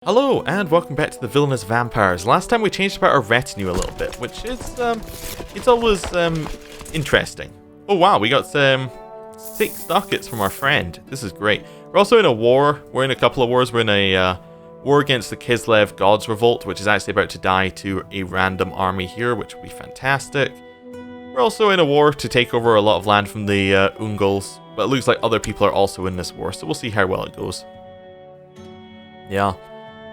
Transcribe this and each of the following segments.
Hello and welcome back to the Villainous Vampires. Last time we changed about our retinue a little bit, which is it's always interesting. Oh wow, we got 6 ducats from our friend. This is great. We're also in a war. We're in a couple of wars. We're in a war against the Kislev Gods Revolt, which is actually about to die to a random army here, which will be fantastic. We're also in a war to take over a lot of land from the Ungals, but it looks like other people are also in this war, so we'll see how well it goes. Yeah.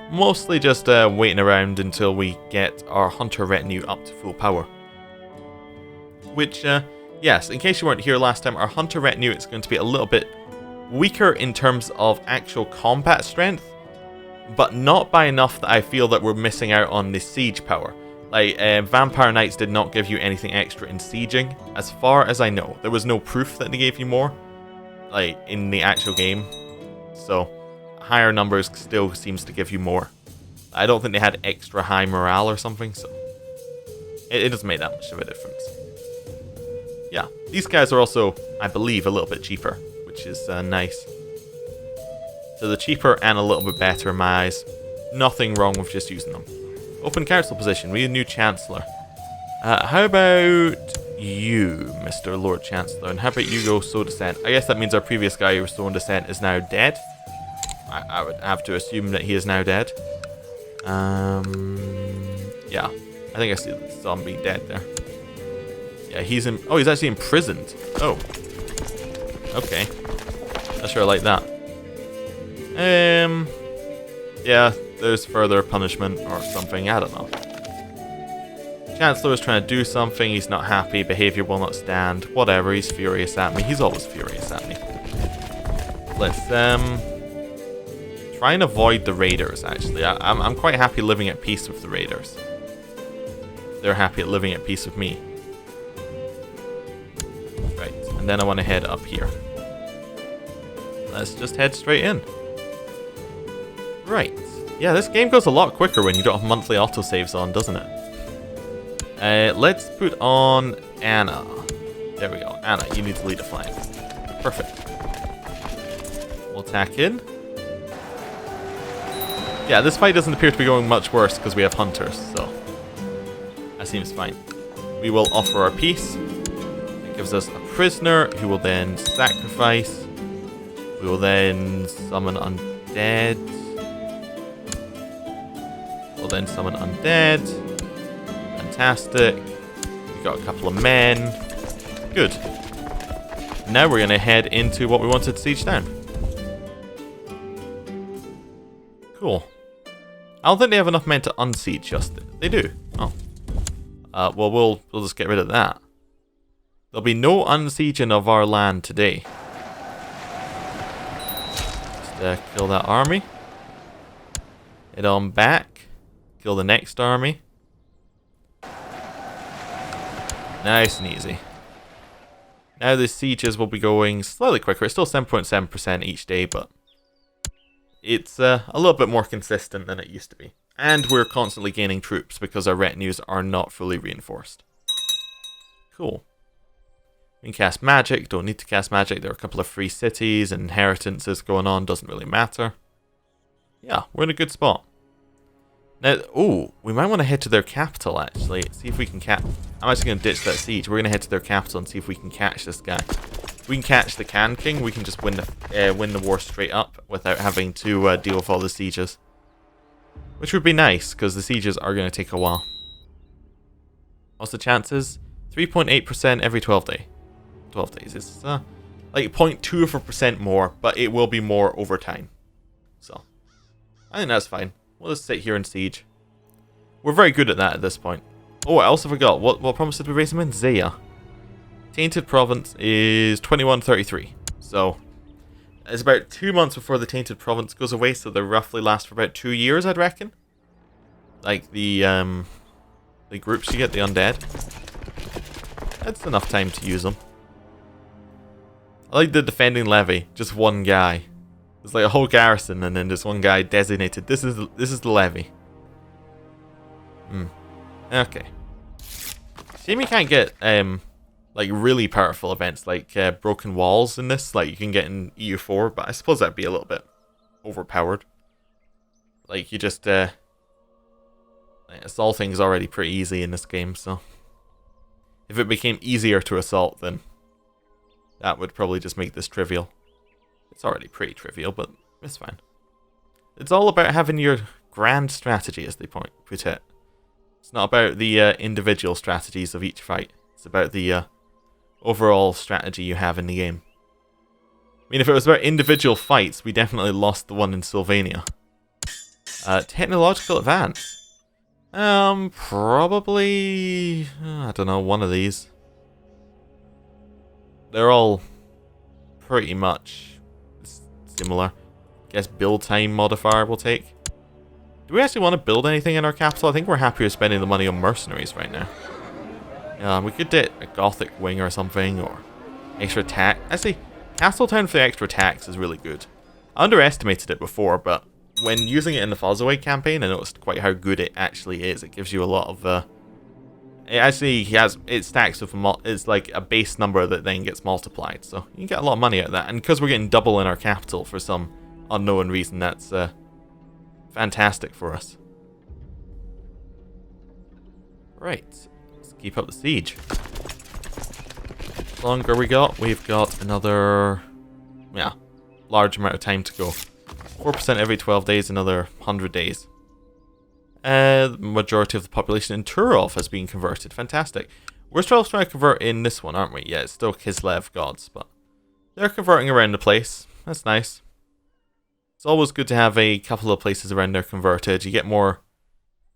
Mostly just waiting around until we get our hunter retinue up to full power. Which, yes, in case you weren't here last time, our hunter retinue is going to be a little bit weaker in terms of actual combat strength, but not by enough that I feel that we're missing out on the siege power. Like, Vampire Knights did not give you anything extra in sieging, as far as I know. There was no proof that they gave you more, like, in the actual game, so higher numbers still seems to give you more. I don't think they had extra high morale or something, so it doesn't make that much of a difference. Yeah, these guys are also, I believe, a little bit cheaper, which is nice. So they're cheaper and a little bit better in my eyes. Nothing wrong with just using them. Open council position, we need a new Chancellor. How about you, Mr. Lord Chancellor, and how about you go sow dissent? I guess that means our previous guy who was sowing dissent is now dead. I would have to assume that he is now dead. Yeah. I think I see the zombie dead there. Yeah, he's in... Oh, he's actually imprisoned. Oh. Okay. Not sure I like that. Yeah, there's further punishment or something. I don't know. Chancellor is trying to do something. He's not happy. Behavior will not stand. Whatever. He's furious at me. He's always furious at me. Let's, try and avoid the raiders, actually. I'm quite happy living at peace with the raiders. They're happy at living at peace with me. Right, and then I want to head up here. Let's just head straight in. Right. Yeah, this game goes a lot quicker when you don't have monthly autosaves on, doesn't it? Let's put on Anna. There we go. Anna, you need to lead a flank. Perfect. We'll attack in. Yeah, this fight doesn't appear to be going much worse because we have hunters, so that seems fine. We will offer our peace. It gives us a prisoner who will then sacrifice. We will then summon undead. We'll then summon undead. Fantastic. We got a couple of men. Good. Now we're going to head into what we wanted to siege down. Cool. I don't think they have enough men to unsiege just it. They do. Oh. Well, we'll just get rid of that. There'll be no unsieging of our land today. Just kill that army. Head on back. Kill the next army. Nice and easy. Now the sieges will be going slightly quicker. It's still 7.7% each day, but it's a little bit more consistent than it used to be. And we're constantly gaining troops because our retinues are not fully reinforced. Cool. We can cast magic. Don't need to cast magic. There are a couple of free cities and inheritances going on. Doesn't really matter. Yeah, we're in a good spot. Now, oh, we might want to head to their capital, actually. See if we can catch... I'm actually going to ditch that siege. We're going to head to their capital and see if we can catch this guy. If we can catch the Can King, we can just win the war straight up without having to deal with all the sieges. Which would be nice, because the sieges are going to take a while. What's the chances? 3.8% every 12 days. It's like 0.2% more, but it will be more over time. So, I think that's fine. We'll just sit here and siege. We're very good at that at this point. Oh, I also forgot. What province did we raise him in? Zaya. Tainted Province is 2133. So, it's about 2 months before the Tainted Province goes away, so they roughly last for about 2 years, I'd reckon. Like the groups you get, the undead. That's enough time to use them. I like the defending levy, just one guy. It's like a whole garrison and then just one guy designated. This is the levy. Okay. Shame you can't get like really powerful events like broken walls in this, like you can get in EU4, but I suppose that'd be a little bit overpowered. Like, you just, assault things already pretty easy in this game, so if it became easier to assault, then that would probably just make this trivial. It's already pretty trivial, but it's fine. It's all about having your grand strategy, as they put it. It's not about the individual strategies of each fight. It's about the overall strategy you have in the game. I mean, if it was about individual fights, we definitely lost the one in Sylvania. Technological advance. Probably, I don't know, one of these. They're all pretty much similar. Guess build time modifier will take. Do we actually want to build anything in our capital? I think we're happier spending the money on mercenaries right now. Yeah, we could get a Gothic wing or something, or extra tax. Actually, Castle Town for the extra tax is really good. I underestimated it before, but when using it in the Fuzzaway campaign, I noticed quite how good it actually is. It gives you a lot of, it stacks with it's like a base number that then gets multiplied, so you can get a lot of money out of that. And because we're getting double in our capital for some unknown reason, that's fantastic for us. Right, let's keep up the siege. The longer we got, we've got another, yeah, large amount of time to go. 4% every 12 days, another 100 days. The majority of the population in Turov has been converted. Fantastic. We're still trying to convert in this one, aren't we? Yeah, it's still Kislev gods, but they're converting around the place. That's nice. It's always good to have a couple of places around there converted. You get more,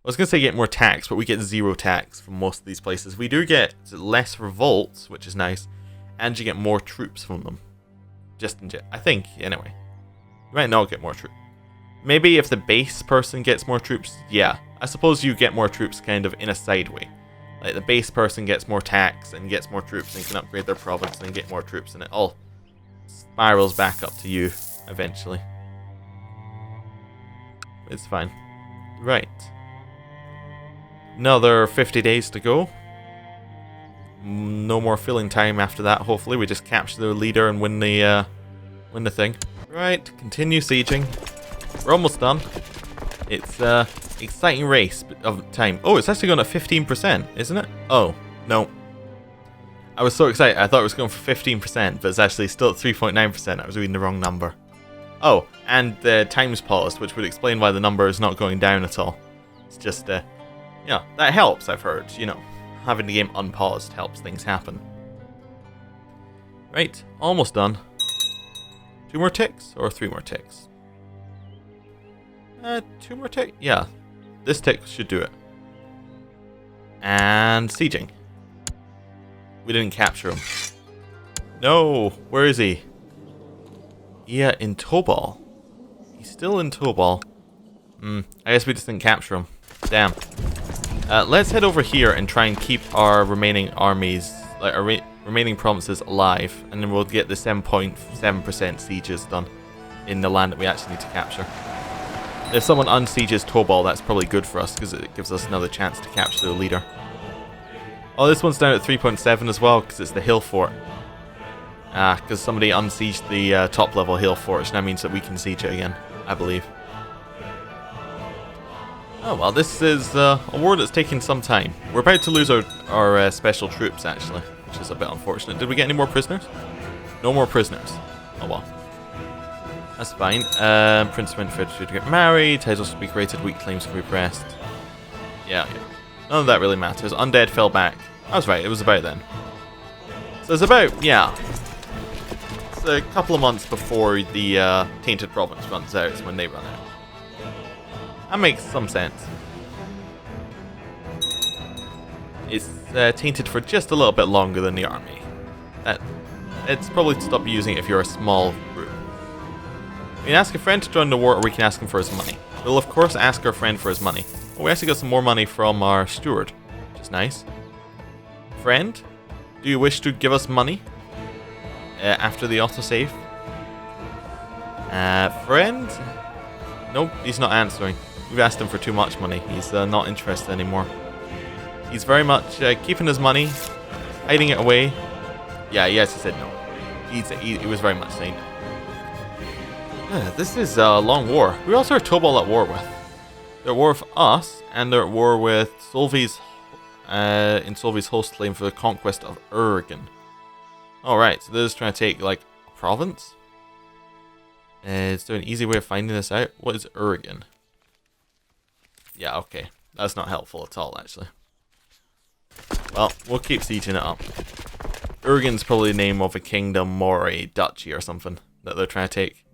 I was going to say get more tax, but we get 0 tax from most of these places. We do get less revolts, which is nice, and you get more troops from them. I think, anyway. You might not get more troops. Maybe if the base person gets more troops, yeah. I suppose you get more troops kind of in a side way. Like the base person gets more tax and gets more troops and can upgrade their province and get more troops, and it all spirals back up to you eventually. It's fine. Right. Another 50 days to go. No more filling time after that, hopefully. We just capture the leader and win the thing. Right, continue sieging. We're almost done. It's exciting race of time. Oh, it's actually going at 15%, isn't it? Oh, no. I was so excited. I thought it was going for 15%, but it's actually still at 3.9%. I was reading the wrong number. Oh, and the time's paused, which would explain why the number is not going down at all. It's just, yeah, that helps, I've heard. You know, having the game unpaused helps things happen. Right, almost done. 2 more ticks or 3 more ticks? 2 more ticks? Yeah. This tick should do it. And sieging. We didn't capture him. No! Where is he? Yeah, in Tobal. He's still in Tobal. I guess we just didn't capture him. Damn. Let's head over here and try and keep our remaining like our remaining provinces alive, and then we'll get the 7.7% sieges done in the land that we actually need to capture. If someone unsieges Tobal, that's probably good for us, because it gives us another chance to capture the leader. Oh, this one's down at 3.7 as well, because it's the hill fort. Because somebody unsieged the top level hill fort, which now means that we can siege it again, I believe. Oh well, this is a war that's taking some time. We're about to lose our special troops, actually, which is a bit unfortunate. Did we get any more prisoners? No more prisoners. Oh well. That's fine. Prince of Winterfeld should get married. Titles should be created. Weak claims can be pressed. Yeah. None of that really matters. Undead fell back. I was right. It was about then. So it's about, yeah. It's a couple of months before the Tainted Province runs out. It's when they run out. That makes some sense. It's tainted for just a little bit longer than the army. It's probably to stop using it if you're a small group. We can ask a friend to join the war, or we can ask him for his money. We'll of course ask our friend for his money. Oh, we actually got some more money from our steward, which is nice. Friend, do you wish to give us money after the autosave? Friend? Nope, he's not answering. We've asked him for too much money. He's not interested anymore. He's very much keeping his money, hiding it away. Yeah, yes, he said no. He was very much saying no. This is a long war. We also are Tobal at war with. They're at war with us, and they're at war with Solvi's, in Solvi's host claim for the conquest of Urgan. Alright, so they're just trying to take, like, a province? Is there an easy way of finding this out? What is Urgan? Yeah, okay. That's not helpful at all, actually. Well, we'll keep sieging it up. Urgan's probably the name of a kingdom or a duchy or something that they're trying to take.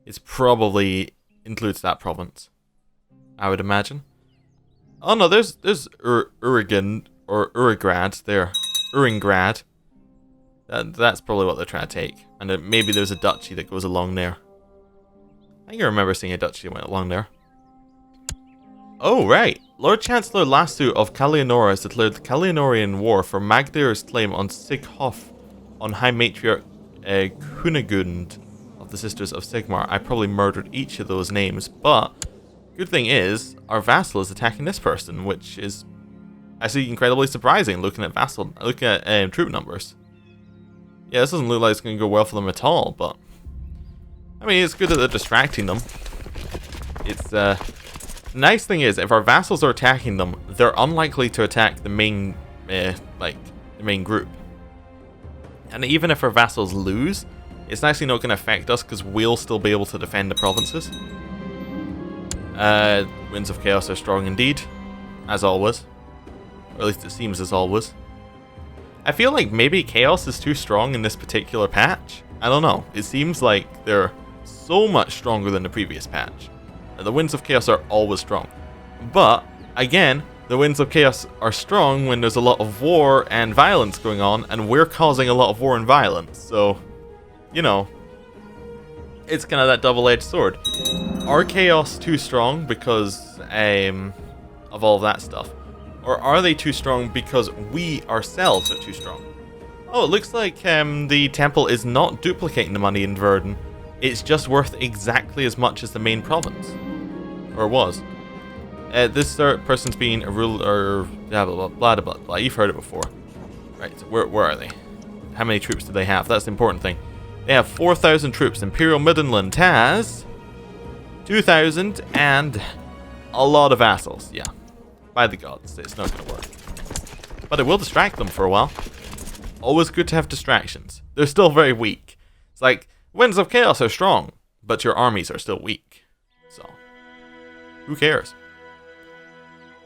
It's probably includes that province, I would imagine. Oh no, there's Urigan or Urigrad there. Uringrad. That's probably what they're trying to take. And then maybe there's a duchy that goes along there. I think I remember seeing a duchy that went along there. Oh, right. Lord Chancellor Lassu of Kalianora has declared the Kalianorian War for Magdair's claim on Sighof on High Matriarch Kunigund of the Sisters of Sigmar. I probably murdered each of those names, but good thing is, our vassal is attacking this person, which is actually incredibly surprising looking at troop numbers. Yeah, this doesn't look like it's going to go well for them at all, but I mean, it's good that they're distracting them. It's, nice thing is, if our vassals are attacking them, they're unlikely to attack the main, the main group. And even if our vassals lose, it's actually not going to affect us because we'll still be able to defend the provinces. Winds of Chaos are strong indeed, as always. Or at least it seems as always. I feel like maybe Chaos is too strong in this particular patch. I don't know. It seems like they're so much stronger than the previous patch. The Winds of Chaos are always strong. But, again, the Winds of Chaos are strong when there's a lot of war and violence going on, and we're causing a lot of war and violence. So, you know, it's kind of that double-edged sword. Are Chaos too strong because of all of that stuff? Or are they too strong because we ourselves are too strong? Oh, it looks like the temple is not duplicating the money in Verdun. It's just worth exactly as much as the main province. Or was. This person's being a ruler, blah blah blah blah blah. You've heard it before. Right, so where are they? How many troops do they have? That's the important thing. They have 4,000 troops. Imperial Middenland has 2,000 and a lot of vassals. Yeah. By the gods, it's not going to work. But it will distract them for a while. Always good to have distractions. They're still very weak. It's like, Winds of Chaos are strong, but your armies are still weak. So, who cares?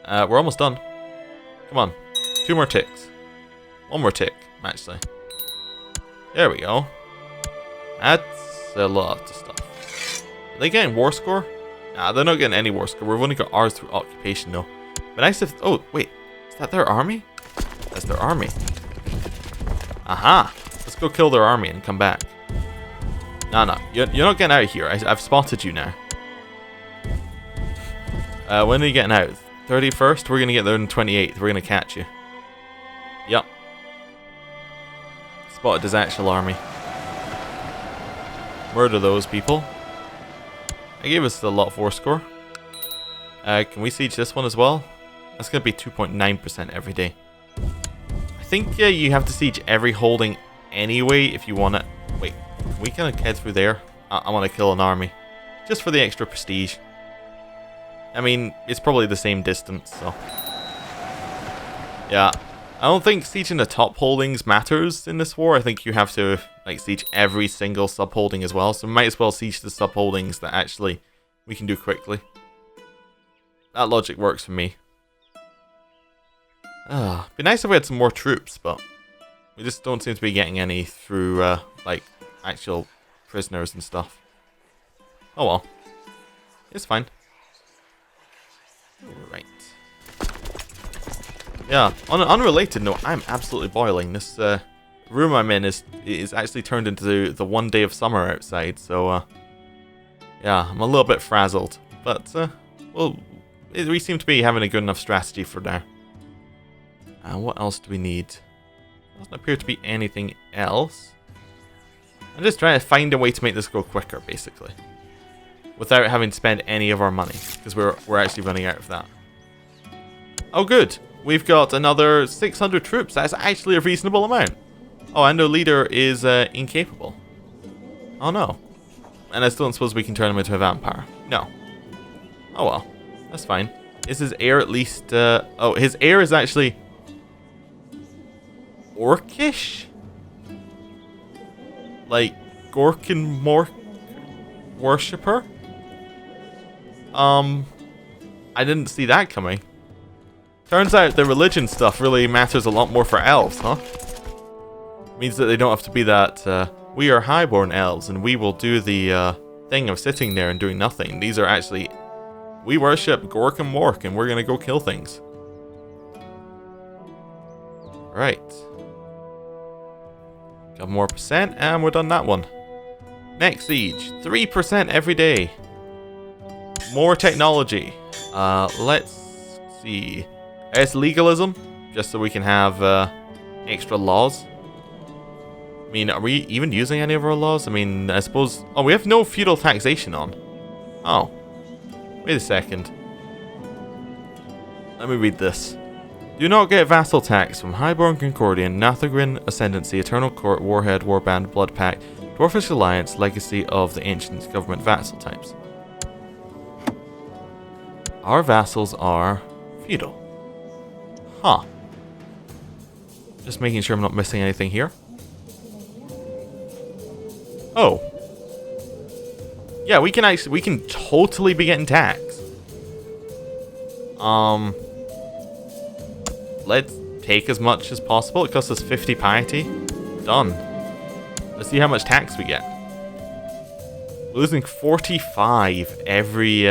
We're almost done. Come on. 2 more ticks. 1 more tick, actually. There we go. That's a lot of stuff. Are they getting war score? Nah, they're not getting any war score. We've only got ours through occupation, though. But nice if... Oh, wait. Is that their army? That's their army. Aha! Let's go kill their army and come back. No, you're not getting out of here. I've spotted you now. When are you getting out? 31st? We're going to get there on the 28th. We're going to catch you. Yep. Spotted his actual army. Murder those people. I gave us a lot of war score. Can we siege this one as well? That's going to be 2.9% every day. I think you have to siege every holding anyway if you want it. Wait, can we kind of head through there? I want to kill an army. Just for the extra prestige. I mean, it's probably the same distance, so... Yeah. I don't think sieging the top holdings matters in this war. I think you have to, like, siege every single sub-holding as well. So we might as well siege the sub-holdings that actually we can do quickly. That logic works for me. It'd be nice if we had some more troops, but we just don't seem to be getting any through, like, actual prisoners and stuff. Oh well. It's fine. Right. Yeah, on an unrelated note, I'm absolutely boiling. This room I'm in is actually turned into the 1 day of summer outside, so yeah, I'm a little bit frazzled. But, well, we seem to be having a good enough strategy for now. What else do we need? There doesn't appear to be anything else. I'm just trying to find a way to make this go quicker, basically. Without having to spend any of our money, because we're actually running out of that. Oh good, we've got another 600 troops. That's actually a reasonable amount. Oh, and our leader is incapable. Oh no. And I still don't suppose we can turn him into a vampire. No. Oh well. That's fine. Is his heir at least... oh, his heir is actually... orcish? Like, Gorkin Mork worshipper? I didn't see that coming. Turns out the religion stuff really matters a lot more for elves, huh? Means that they don't have to be that, we are highborn elves and we will do the, thing of sitting there and doing nothing. These are actually... we worship Gork and Mork and we're gonna go kill things. Right. Got more percent and we're done that one. Next siege. 3% every day. More technology. Let's see. It's legalism, just so we can have extra laws. I mean, are we even using any of our laws? I mean, I suppose... oh, we have no feudal taxation on. Oh. Wait a second. Let me read this. Do not get vassal tax from Highborn Concordian, Nathagrin Ascendancy, Eternal Court, Warhead, Warband, Blood Pact, Dwarfish Alliance, Legacy of the Ancient Government vassal types. Our vassals are feudal. Huh. Just making sure I'm not missing anything here. Oh. Yeah, we can totally be getting taxed. Let's take as much as possible. It costs us 50 piety. Done. Let's see how much tax we get. We're losing 45 every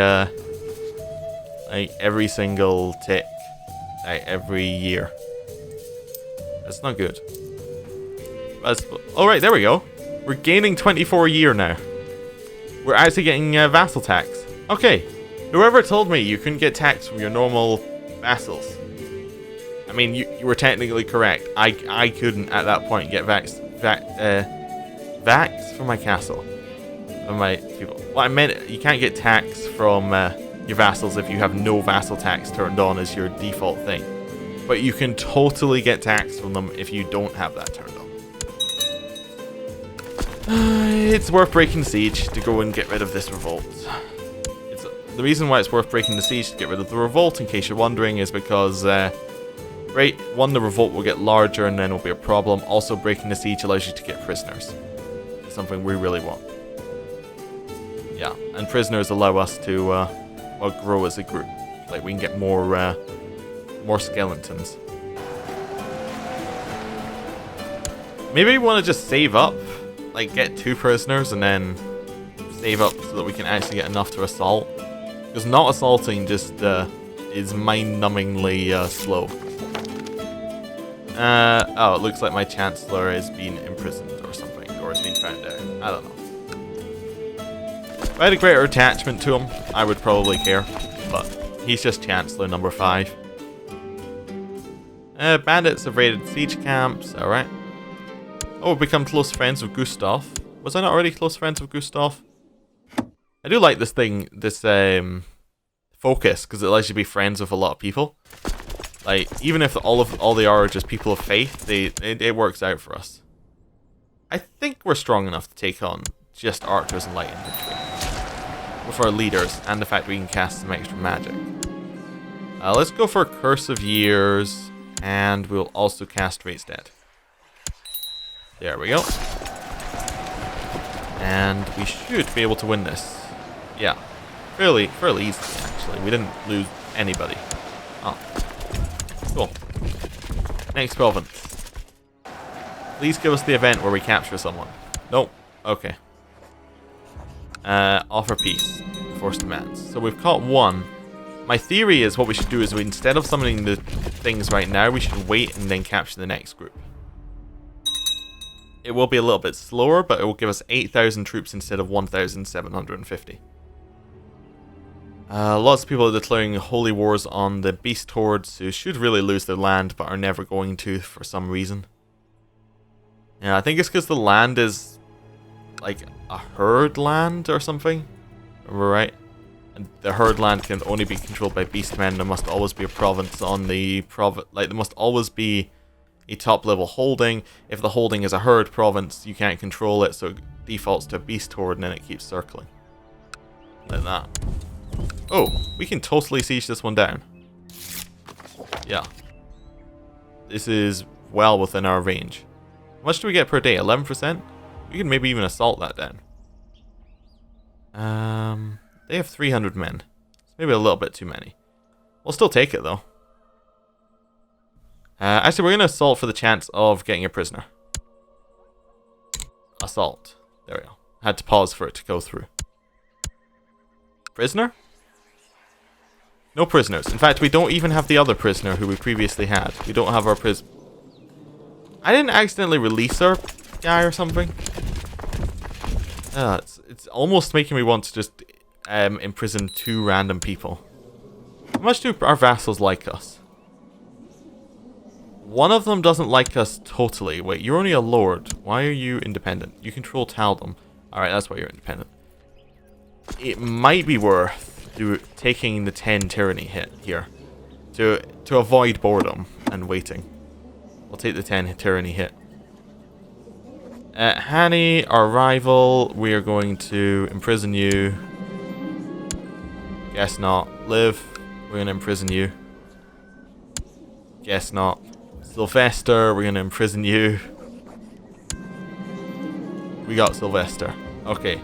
like every single tick, like every year. That's not good. Oh right, there we go. We're gaining 24 a year now. We're actually getting vassal tax. Okay, whoever told me you couldn't get tax from your normal vassals. I mean, you were technically correct. I couldn't at that point get vax from my castle, from my people. What I meant, you can't get tax from your vassals if you have no vassal tax turned on as your default thing. But you can totally get tax from them if you don't have that turned on. It's worth breaking the siege to go and get rid of this revolt. The reason why it's worth breaking the siege to get rid of the revolt, in case you're wondering, is because one, the revolt will get larger and then it'll be a problem. Also, breaking the siege allows you to get prisoners. It's something we really want. Yeah, and prisoners allow us to well, grow as a group. Like, we can get more skeletons. Maybe we want to just save up, like get 2 prisoners and then save up so that we can actually get enough to assault. Because not assaulting just is mind-numbingly slow. Oh, it looks like my Chancellor is being imprisoned or something, or is being found out. I don't know. If I had a greater attachment to him, I would probably care, but he's just Chancellor number 5. Bandits have raided siege camps, alright. Oh, we've become close friends with Gustav. Was I not already close friends with Gustav? I do like this thing, this focus, because it allows you to be friends with a lot of people. Like, even if all they are just people of faith, it works out for us. I think we're strong enough to take on just archers and light infantry with our leaders, and the fact we can cast some extra magic. Let's go for Curse of Years, and we'll also cast Raise Dead. There we go. And we should be able to win this. Yeah, fairly easily actually. We didn't lose anybody. Oh, cool. Next province. Please give us the event where we capture someone. Nope. Okay. Offer peace. Force demands. So we've caught 1. My theory is what we should do is instead of summoning the things right now, we should wait and then capture the next group. It will be a little bit slower, but it will give us 8,000 troops instead of 1,750. Lots of people are declaring holy wars on the beast hordes, who should really lose their land, but are never going to for some reason. Yeah, I think it's because the land is like a herd land or something. Remember, right? And the herd land can only be controlled by beastmen. There must always be a province on the like there must always be a top level holding. If the holding is a herd province, you can't control it, so it defaults to a beast horde and then it keeps circling. Like that. Oh, we can totally siege this one down. Yeah. This is well within our range. How much do we get per day? 11%? We can maybe even assault that down. They have 300 men. It's maybe a little bit too many. We'll still take it though. Actually, we're going to assault for the chance of getting a prisoner. Assault. There we go. Had to pause for it to go through. Prisoner? No prisoners. In fact, we don't even have the other prisoner who we previously had. We don't have our I didn't accidentally release our guy or something. It's almost making me want to just imprison 2 random people. How much do our vassals like us? One of them doesn't like us totally. Wait, you're only a lord. Why are you independent? You control Taldum. Alright, that's why you're independent. It might be worth taking the 10 tyranny hit here. To avoid boredom and waiting. We'll take the 10 tyranny hit. Hani, our rival, we are going to imprison you. Guess not. Liv, we're going to imprison you. Guess not. Sylvester, we're going to imprison you. We got Sylvester. Okay.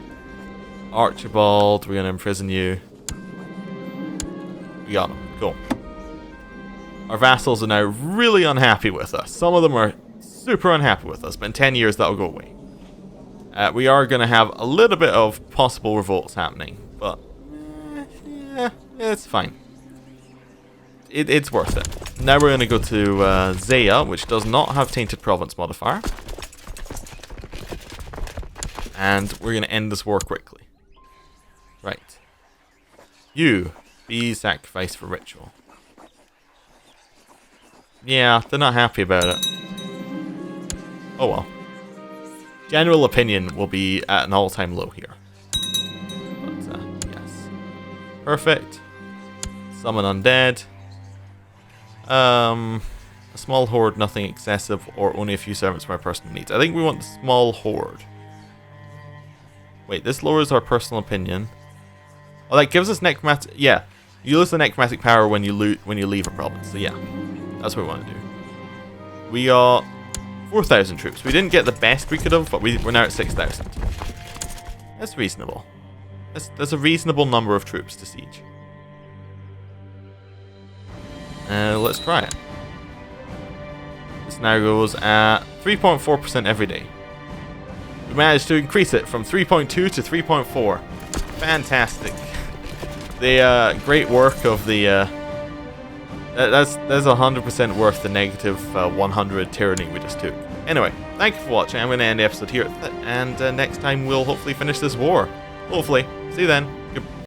Archibald, we're going to imprison you. We got him. Cool. Our vassals are now really unhappy with us. Some of them are super unhappy with us, but in 10 years that'll go away. We are going to have a little bit of possible revolts happening, but yeah, it's fine. It's worth it. Now we're going to go to Zaya, which does not have Tainted Province modifier. And we're going to end this war quickly. Right. You be sacrificed for ritual. Yeah, they're not happy about it. Oh well. General opinion will be at an all-time low here. But, yes. Perfect. Summon undead. A small horde, nothing excessive, or only a few servants for my personal needs. I think we want the small horde. Wait, this lowers our personal opinion. Oh, that gives us necromantic. Yeah, you lose the necromantic power when you leave a province. So yeah, that's what we want to do. We are 4,000 troops. We didn't get the best we could have, but we're now at 6,000. That's reasonable. That's a reasonable number of troops to siege. Let's try it. This now goes at 3.4% every day. We managed to increase it from 3.2 to 3.4. Fantastic. The great work of the that's 100% worth the negative 100 tyranny we just took. Anyway, thank you for watching. I'm going to end the episode here, and next time we'll hopefully finish this war. Hopefully. See you then. Goodbye.